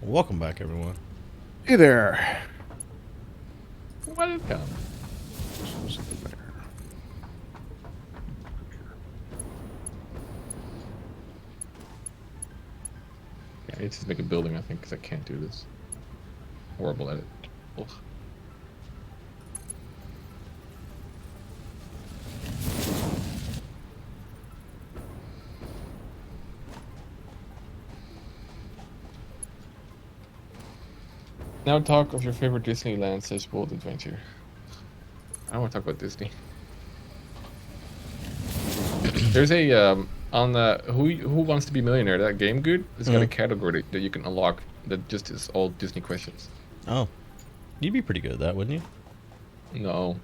Welcome back, everyone. Hey there. Welcome. Yeah, I need to make a building, I think, because I can't do this. Horrible at it. Ugh. Now talk of your favorite Disneyland / World Adventure. I don't want to talk about Disney. There's a on the Who Wants to Be a Millionaire, that game, Guude, it's got a category that you can unlock that just is all Disney questions. Oh, you'd be pretty good at that, wouldn't you? No,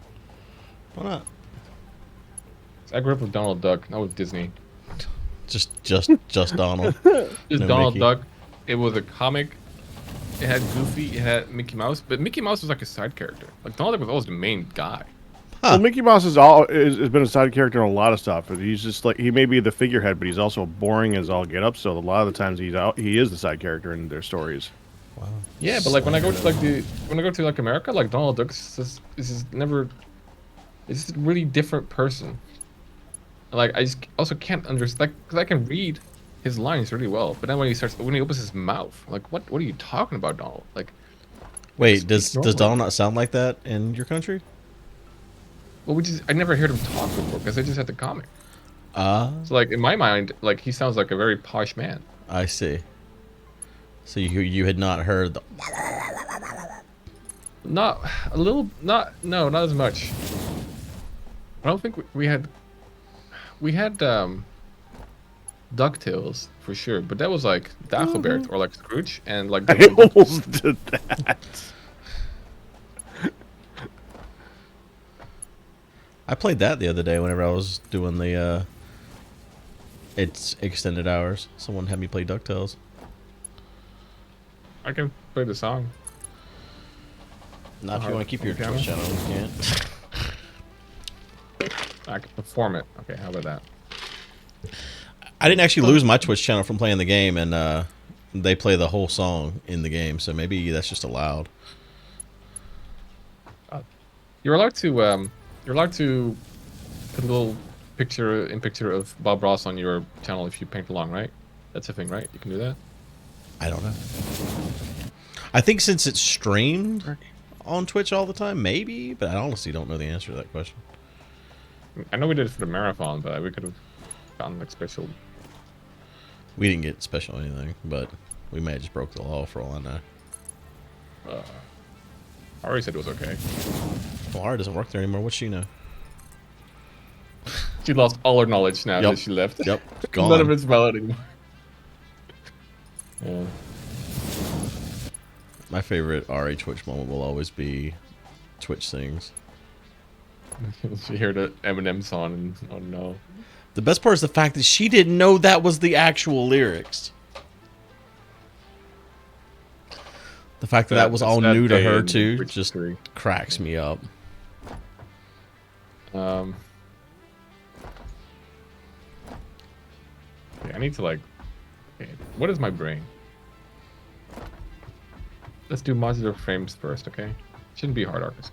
Why not? I grew up with Donald Duck, not with Disney. Just Donald. Just No Donald Mickey. Duck. It was a comic. It had Goofy. It had Mickey Mouse, but Mickey Mouse was like a side character. Like Donald Duck was always the main guy. Well, Mickey Mouse has been a side character in a lot of stuff, but he's just like he may be the figurehead, but he's also boring as all get up. So a lot of the times he is the side character in their stories. Wow. Yeah, but like when I go to like America, like Donald Duck is just never. It's just a really different person. Like I just also can't understand, because I can read his lines really well, but then when he opens his mouth, like what are you talking about, Donald? Like, Wait, does normally. Donald not sound like that in your country? well, I never heard him talk before because I just had the comic. Ah, So like in my mind, like he sounds like a very posh man. I see. So you had not heard the... Not a little, not as much. I don't think we had DuckTales for sure, but that was like Dagobert or like Scrooge and like I almost did that. I played that the other day whenever I was doing the it's extended hours. Someone had me play DuckTales. I can play the song. Not if you want to keep your Twitch channel, you can't. I can perform it. Okay, how about that? I didn't actually lose my Twitch channel from playing the game, and they play the whole song in the game, so maybe that's just allowed. You're allowed to put a little picture of Bob Ross on your channel if you paint along, right? That's a thing, right? You can do that. I don't know. I think since it's streamed on Twitch all the time, maybe, but I honestly don't know the answer to that question. I know we did it for the marathon, but we could have gotten like special. We didn't get special anything, but we may have just broke the law for all I know. I already said it was okay. Well, Laura doesn't work there anymore. What's she know? She lost all her knowledge now Yep. that she left. Yep, it's gone. None of it's valid anymore. Yeah. My favorite RA Twitch moment will always be Twitch sings. She heard the Eminem song and oh no. The best part is the fact that she didn't know that was the actual lyrics. The fact that that was all new to her too just cracks me up. Yeah, I need to like. Okay, what is my brain? Let's do modular frames first, okay? Shouldn't be hard, Arkas.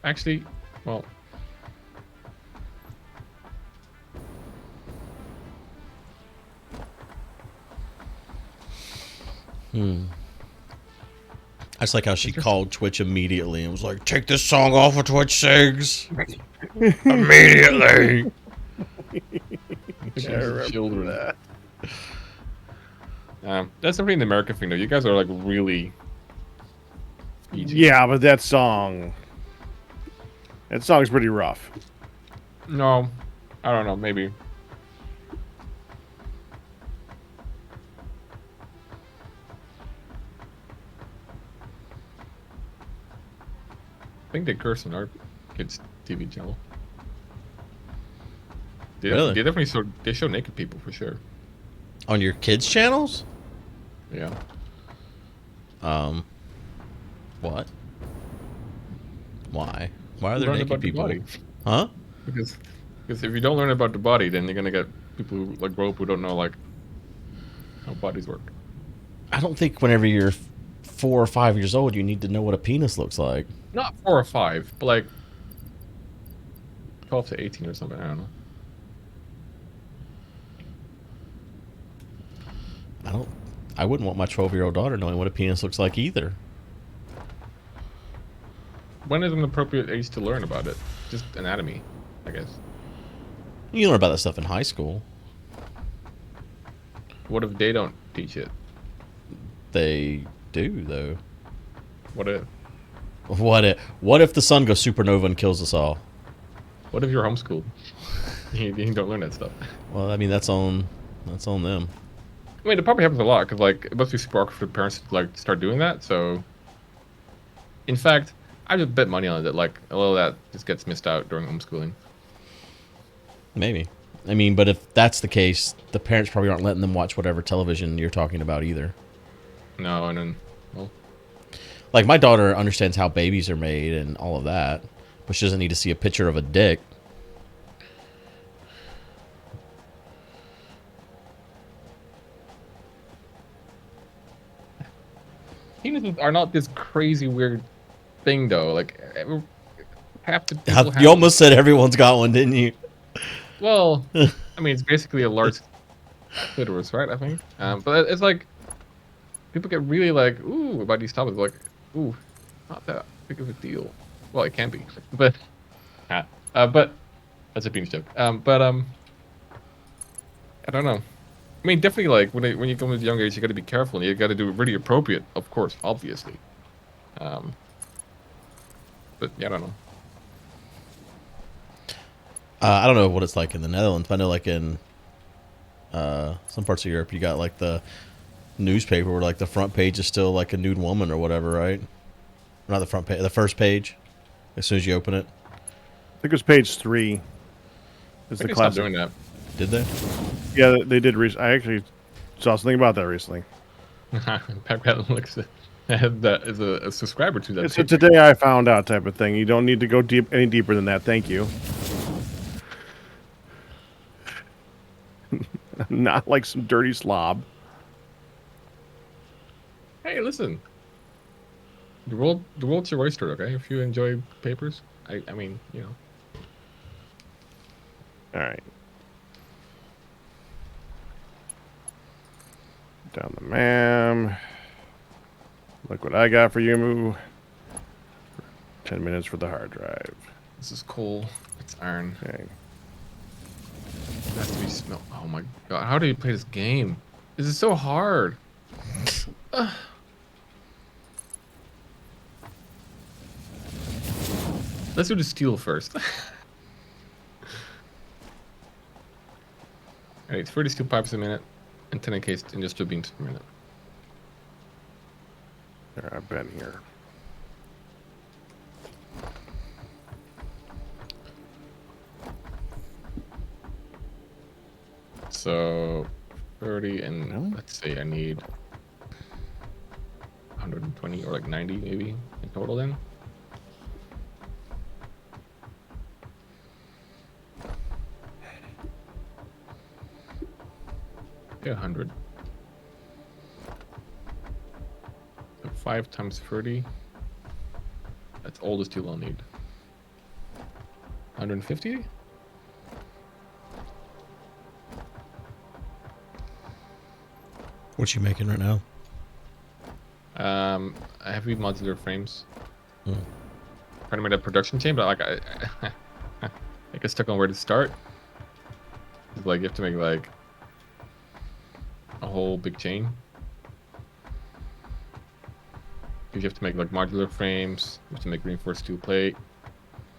Actually, well. I just like how she called Twitch immediately and was like, "Take this song off of Twitch sings immediately." Children. That's definitely an American thing, though. You guys are like really. PG. Yeah, but that song's pretty rough. No, I don't know. Maybe. I think they curse on our kids' TV channel. Really? They definitely show naked people for sure. On your kids' channels? Yeah. What? Why? Why are there Learn naked about the people? body. Huh? Because if you don't learn about the body, then you're gonna get people who like grow up who don't know like how bodies work. I don't think whenever you're 4 or 5 years old, you need to know what a penis looks like. Not 4 or 5, but like 12 to 18 or something. I don't know. I wouldn't want my 12-year-old daughter knowing what a penis looks like either. When is an appropriate age to learn about it? Just anatomy, I guess. You learn about that stuff in high school. What if they don't teach it? They do, though. What if? What if the sun goes supernova and kills us all? What if you're homeschooled? You don't learn that stuff. Well, I mean, that's on them. I mean, it probably happens a lot because, like, it must be super awkward for parents to like start doing that. So, in fact, I just bet money on it that like a lot of that just gets missed out during homeschooling. Maybe. I mean, but if that's the case, the parents probably aren't letting them watch whatever television you're talking about either. No, and then, well, Like, my daughter understands how babies are made and all of that, but she doesn't need to see a picture of a dick. penises are not this crazy weird thing though. Like, half the people have. You almost said everyone's got one, didn't you? Well, I mean, it's basically a large clitoris, right? I think. But it's like people get really like ooh about these topics. Like, ooh, not that big of a deal. Well, it can be, but but that's a penis joke. I don't know. I mean, definitely like when you come to the young age, you got to be careful and you got to do it really appropriate, of course, obviously. But yeah, I don't know. I don't know what it's like in the Netherlands. I know, like in some parts of Europe, you got like the newspaper where like the front page is still like a nude woman or whatever, right? Not the front page, the first page. As soon as you open it, I think it was page 3. Is the Stopped classic. doing that. did they? Yeah, they did. I actually saw something about that recently. Pakratt looks at that as a subscriber to that. It's a today I found out type of thing. You don't need to go any deeper than that. Thank you. Not like some dirty slob. Hey, listen. The world's your oyster, okay? If you enjoy papers, I mean, you know. All right. Down the MAM. Look what I got for you, Moo. 10 minutes for the hard drive. This is coal. It's iron. Okay. It has to be snow. Oh my god! How do you play this game? This is so hard. Let's do the steel first. Alright, 30 steel pipes a minute, and 10 encased industrial beams per minute. There, I've been here. So 30 and Really? let's say I need 120 or like 90 maybe in total then. Yeah, 100. So 5 times 30. That's all the steel I'll need. 150? What you making right now? Heavy modular frames. Hmm. Trying to make a production chain, but like I get stuck on where to start. It's like you have to make like a whole big chain. You have to make like modular frames. You have to make reinforced steel plate,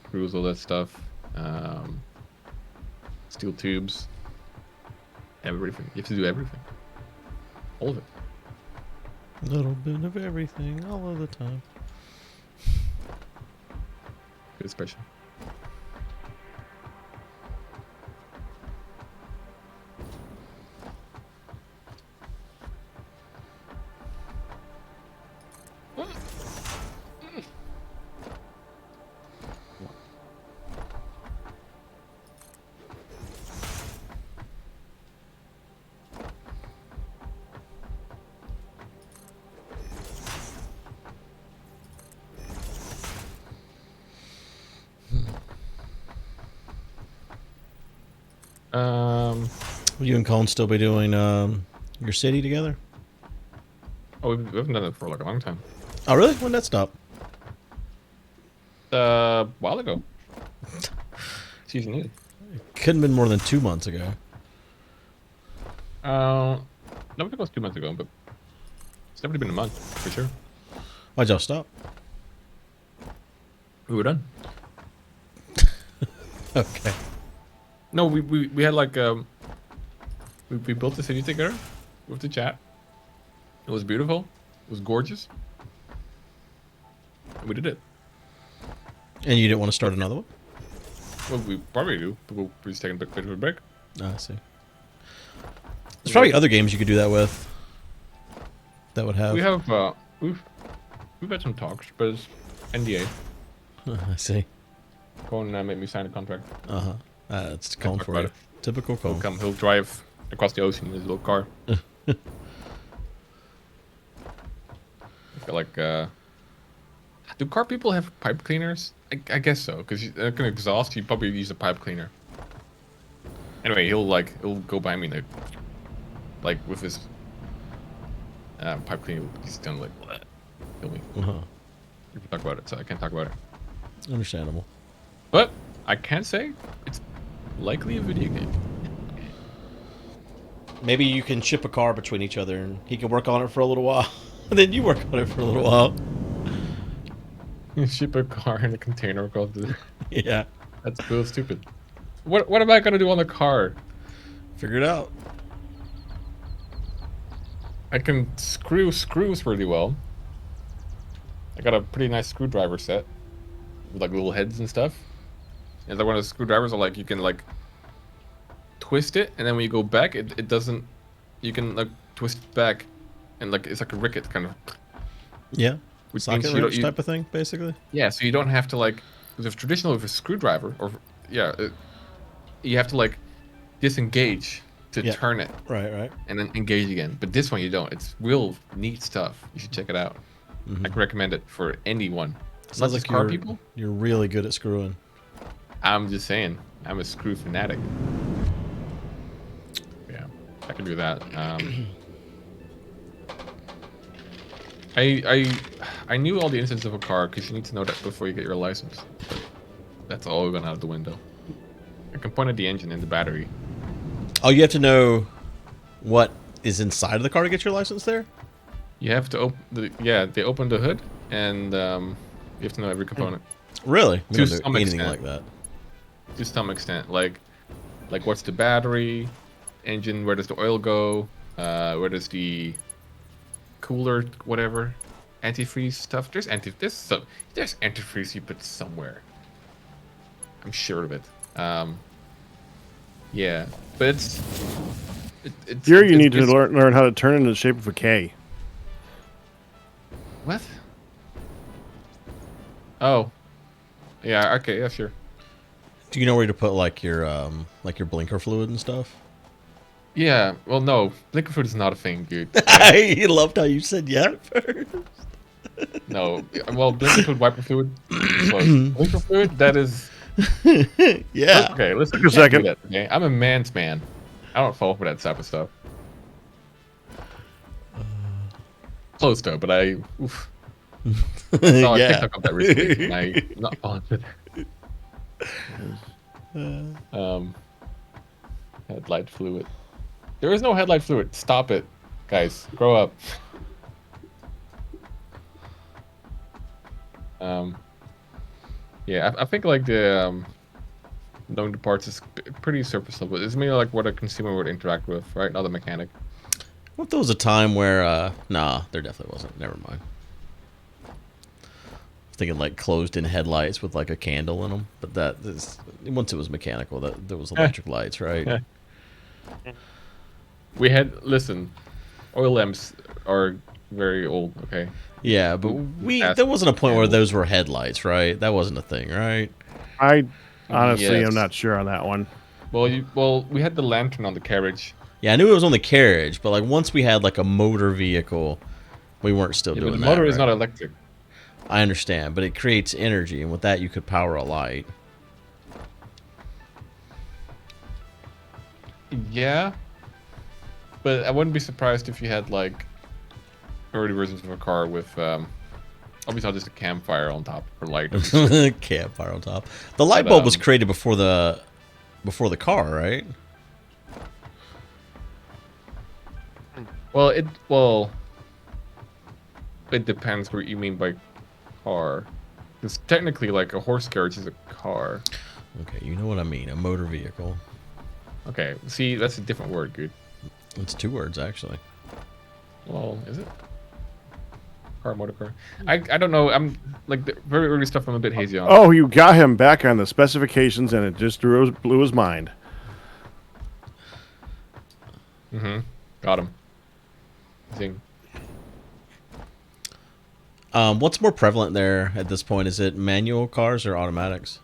screws, all that stuff. Steel tubes. Everything. You have to do everything. All of it. A little bit of everything, all of the time. Good expression. Will you and Colin still be doing your city together? Oh, we haven't done it for like a long time. Oh, really? When did that stop? A while ago. Season 8. Couldn't have been more than 2 months ago. No, I think it was 2 months ago, but it's definitely been a month for sure. Why'd y'all stop? We were done. Okay. No, we had like we built the city together with the chat. It was beautiful. It was gorgeous. And we did it. And you didn't want to start another one? Well, we probably do, but we're just taking a bit of a break. Oh, I see. There's probably other games you could do that with. That would have. We have we've had some talks, but it's NDA. I see. Colin made me sign a contract. It's Colin talk for about you. it. Typical Colin. He'll drive across the ocean in his little car. He's got like do car people have pipe cleaners? I guess so, because they're gonna exhaust. You probably use a pipe cleaner. Anyway, he'll go by me like with his pipe cleaner. He's gonna like kill me. If you talk about it, so I can't talk about it. Understandable. But I can say it's likely a video game. Maybe you can ship a car between each other and he can work on it for a little while. And then you work on it for a little while. Ship a car in a container called the... Yeah. That's so stupid. What am I gonna do on the car? Figure it out. I can screw screws really well. I got a pretty nice screwdriver set with like little heads and stuff. And like one of the screwdrivers are like you can like twist it, and then when you go back, it doesn't. You can like twist it back, and like it's like a ricket kind of. Yeah. Which Socket means wrench type of thing, basically. Yeah, so you don't have to like. Because if traditional with a screwdriver, or you have to like disengage to turn it. Right. And then engage again. But this one you don't. It's real neat stuff. You should check it out. I can recommend it for anyone. Sounds like car people. You're really good at screwing. I'm just saying. I'm a screw fanatic. Yeah, I can do that. I knew all the instances of a car because you need to know that before you get your license. But that's all gone out of the window. I can point at the engine and the battery. Oh, you have to know what is inside of the car to get your license there? You have to open they open the hood and you have to know every component. Really? We To don't do some anything extent. like that. To some extent. Like what's the battery, engine, where does the oil go, where does the cooler, whatever, antifreeze stuff. There's antifreeze you put somewhere. I'm sure of it. Yeah, but it's Here you need to learn how to turn it into the shape of a K. What? Oh. Yeah, okay, yeah, sure. Do you know where to put like your blinker fluid and stuff? Yeah, well, no. Blinker fluid is not a thing, dude. I loved how you said yeah at first. No. Well, blinker fluid, wiper fluid. Close. Blinker fluid, that is... Yeah. Okay, let's Take a second. that, okay? I'm a man's man. I don't fall for that type of stuff. Close though, but I... Oof. I saw a Yeah. TikTok of that recently, and I'm not falling for that. Headlight fluid. There is no headlight fluid. Stop it, guys. Grow up. Yeah, I think like the knowing the parts is pretty surface level. It's mainly like what a consumer would interact with, right? Not a mechanic. What if there was a time where nah, there definitely wasn't. Never mind. I was thinking like closed-in headlights with like a candle in them, but that is once it was mechanical, that there was electric lights, right? We had oil lamps are very old. Okay. Yeah, but there wasn't a point where those were headlights, right? That wasn't a thing, right? I honestly Yes. am not sure on that one. Well, we had the lantern on the carriage. Yeah, I knew it was on the carriage, but like once we had like a motor vehicle, we weren't still Yeah, doing but the that. motor is right? not electric. I understand, but it creates energy, and with that, you could power a light. Yeah, but I wouldn't be surprised if you had like early versions of a car with obviously just a campfire on top for light. Campfire on top. The light But, bulb was created before the car, right? Well, it depends what you mean by car. Because technically, like a horse carriage is a car. Okay, you know what I mean. A motor vehicle. Okay, see, that's a different word, Guude. It's 2 words actually. Well, is it? Car, motor car. I don't know. I'm like the very early stuff. I'm a bit hazy on. Oh, you got him back on the specifications, and it just blew his mind. Got him. Zing. What's more prevalent there at this point? Is it manual cars or automatics?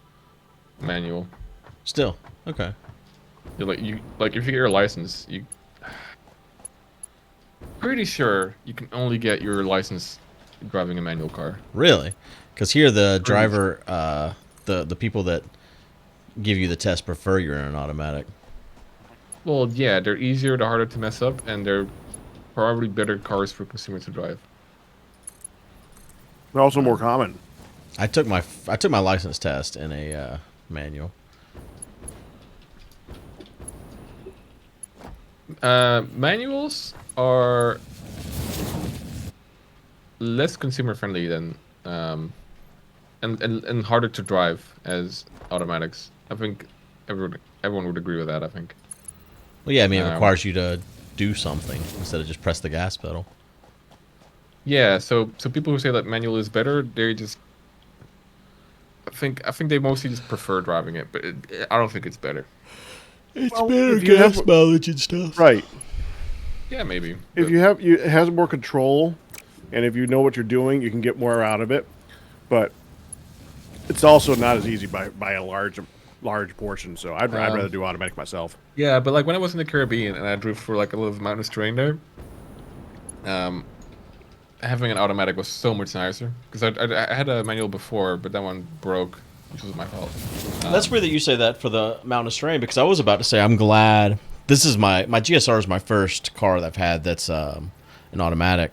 Manual. Still, okay. You're like if you get your license, you pretty sure you can only get your license driving a manual car. Really? Because here the driver, the people that give you the test prefer you're in an automatic. Well, yeah, they're easier, they're harder to mess up, and they're probably better cars for consumers to drive. They're also more common. I took my license test in a manual. Manuals are less consumer friendly than and harder to drive as automatics. I think everyone would agree with that. I think. Well, yeah, I mean it requires you to do something instead of just press the gas pedal. Yeah, so people who say that manual is better, they just I think they mostly just prefer driving it, but I don't think it's better. It's Well, better if you gas have- mileage and stuff. Right. Yeah, maybe. If it has more control, and if you know what you're doing, you can get more out of it. But it's also not as easy by a large portion. So I'd rather do automatic myself. Yeah, but like when I was in the Caribbean and I drove for like a little mountainous terrain there, having an automatic was so much nicer because I had a manual before, but that one broke, which was my fault. That's weird that you say that for the mountainous terrain because I was about to say I'm glad this is my GSR is my first car that I've had that's an automatic,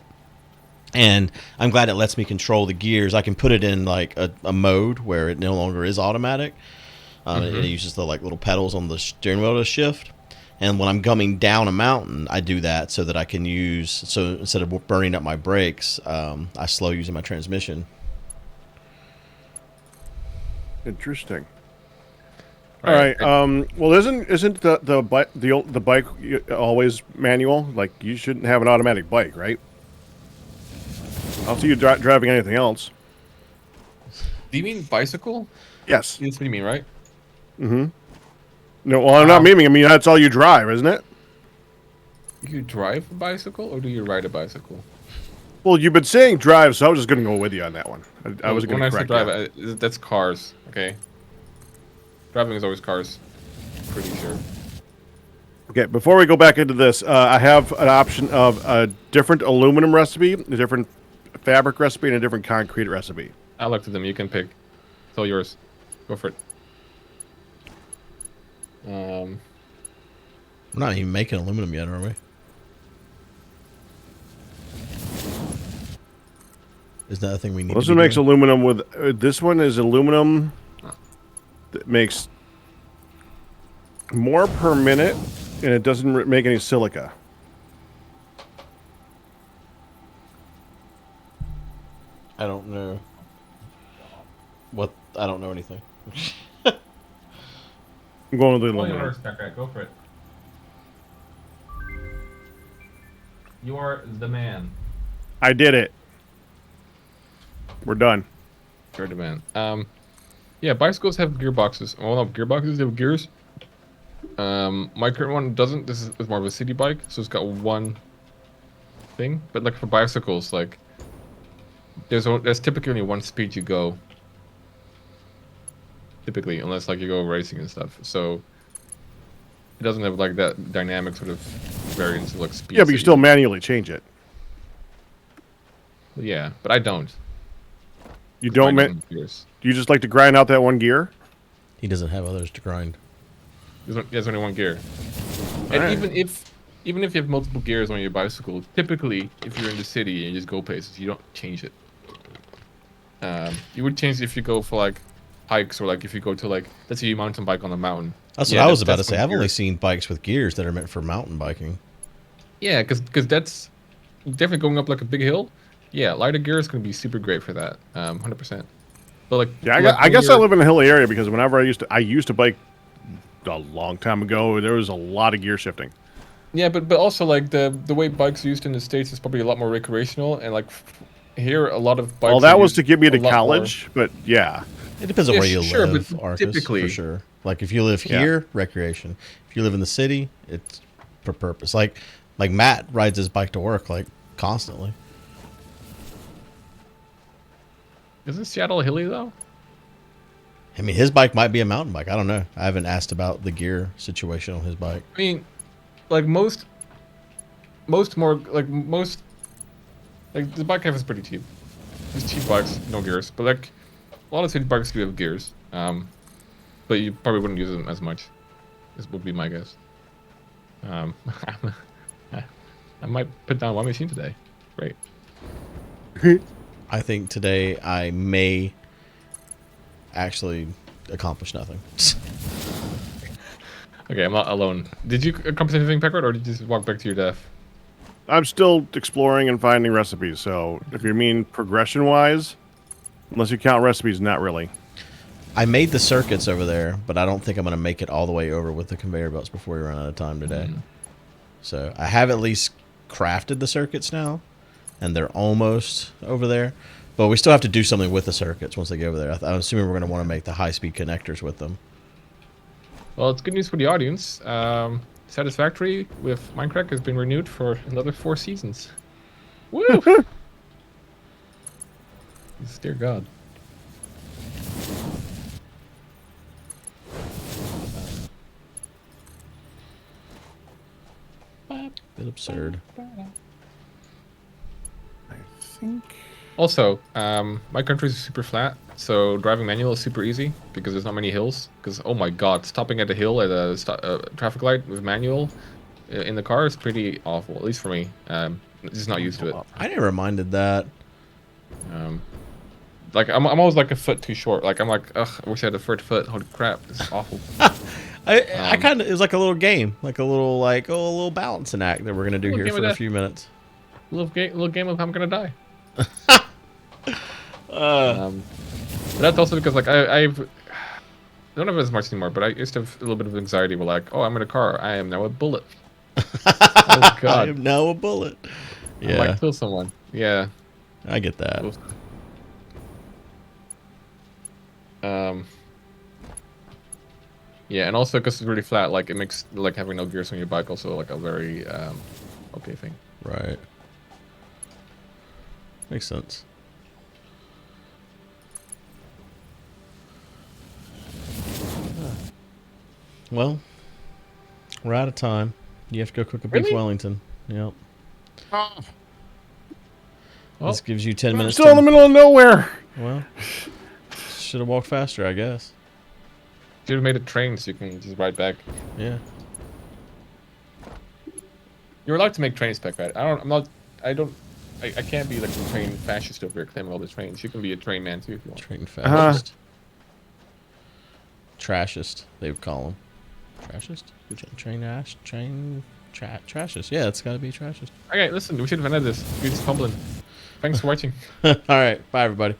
and I'm glad it lets me control the gears. I can put it in like a mode where it no longer is automatic. It uses the like little pedals on the steering wheel to shift. And when I'm coming down a mountain, I do that so that I can use. So instead of burning up my brakes, I slow using my transmission. Interesting. All right. Well, isn't the bike always manual? Like you shouldn't have an automatic bike, right? I'll see you driving anything else. Do you mean bicycle? Yes. That's what you mean, right? No, well, I'm not meaning. I mean, that's all you drive, isn't it? You drive a bicycle or do you ride a bicycle? Well, you've been saying drive, so I was just going to go with you on that one. I was going to correct drive, you. that's cars. Okay. Driving is always cars. Pretty sure. Okay, before we go back into this, I have an option of a different aluminum recipe, a different fabric recipe, and a different concrete recipe. I looked at them. You can pick. It's all yours. Go for it. We're not even making aluminum yet, are we? Is that a thing we need? Well, this one makes aluminum with. This one is aluminum that makes more per minute, and it doesn't make any silica. I don't know. What? I don't know anything. I'm going with the aluminum. Go for it. You are the man. I did it. We're done. You're the man. Yeah, bicycles have gearboxes. Well, no, gearboxes, they have gears. My current one doesn't. This is more of a city bike, so it's got one thing. But like for bicycles, like there's typically only one speed you go. Typically, unless like you go racing and stuff. So it doesn't have like that dynamic sort of variance of like speed. Yeah, but you still manually change it. Yeah, but I don't. You don't. Gears. Do you just like to grind out that one gear? He doesn't have others to grind. There's only one gear. And Alright. even if you have multiple gears on your bicycle, typically if you're in the city and you just go places, you don't change it. You would change it if you go for like hikes or like if you go to like, let's say you mountain bike on a mountain. That's Yeah, what I was about to that's say. when I've only gears- seen bikes with gears that are meant for mountain biking. Yeah, because that's definitely going up like a big hill. Yeah, lighter gear is going to be super great for that. 100%. But like, Yeah, like I when guess I you're- live in a hilly area because whenever I used to bike a long time ago, there was a lot of gear shifting. Yeah, but also like the way bikes are used in the States is probably a lot more recreational, and like here a lot of bikes. Well, that are was used to get me a to lot college, but yeah. It depends on Yeah, where you sure, live, but Arkas, typically- for sure. Like if you live Yeah. here, recreation. If you live in the city, it's for purpose. Like Matt rides his bike to work like constantly. Isn't Seattle hilly though? I mean, his bike might be a mountain bike. I don't know. I haven't asked about the gear situation on his bike. I mean, like most the bike half is pretty cheap. It's cheap bikes, no gears, but like a lot of city bikes do have gears. But you probably wouldn't use them as much. This would be my guess. I might put down one machine today. Great. I think today I may actually accomplish nothing. Okay, I'm not alone. Did you accomplish anything, Pakratt, or did you just walk back to your death? I'm still exploring and finding recipes. So if you mean progression-wise, unless you count recipes, not really. I made the circuits over there, but I don't think I'm going to make it all the way over with the conveyor belts before we run out of time today. So I have at least crafted the circuits now, and they're almost over there. But we still have to do something with the circuits once they get over there. I'm assuming we're going to want to make the high-speed connectors with them. Well, it's good news for the audience. Satisfactory with Minecraft has been renewed for another 4 seasons. Woo! Dear God. Bit absurd. I think. Also, my country is super flat, so driving manual is super easy because there's not many hills. Because oh my God, stopping at a hill at a traffic light with manual in the car is pretty awful. At least for me, just not used to it. I never minded that. Like I'm always like a foot too short. Like I'm like, ugh, I wish I had a third foot. Holy crap, this is awful. I kind of, it was like a little game, like a little balancing act that we're gonna do Little here game for of a that. few minutes. Little game of I'm gonna die. But that's also because like I don't have it as much anymore. But I used to have a little bit of anxiety. We're like, oh, I'm in a car. I am now a bullet. Oh I God, am now a bullet. I Yeah, might kill someone. Yeah. I get that. Yeah, and also because it's really flat, like it makes like having no gears on your bike also like a very okay thing. Right. Makes sense. Well, we're out of time. You have to go cook a beef Really? Wellington. Yep. Well, This gives you 10 I'm minutes. still in the middle of nowhere. Well, should have walked faster, I guess. should have made a train so you can just ride back. Yeah. You're allowed to make train spec, right? I can't be like a train fascist over here claiming all the trains. You can be a train man too if you want. Train fascist. Trashist, they would call them. Trashist? Trashist. Yeah, it's got to be trashist. Okay, listen, we should have ended this. We're just fumbling. Thanks for watching. All right. Bye, everybody.